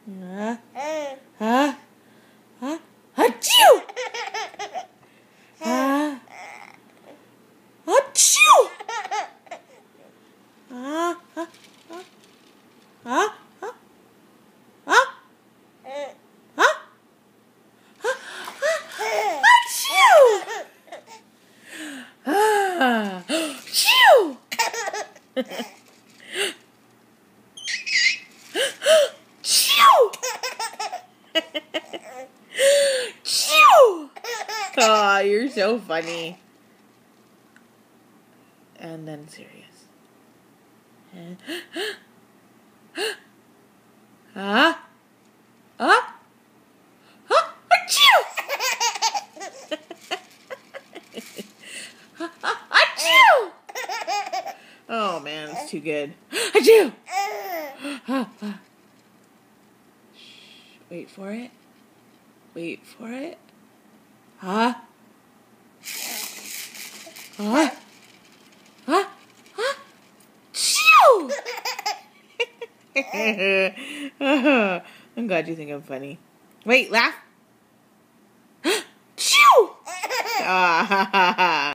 Achoo! Achoo! Oh, you're so funny. And then serious. Achoo! Oh man, it's too good. Achoo! Wait for it. Wait for it. Chew! I'm glad you think I'm funny. Wait, laugh. Chew!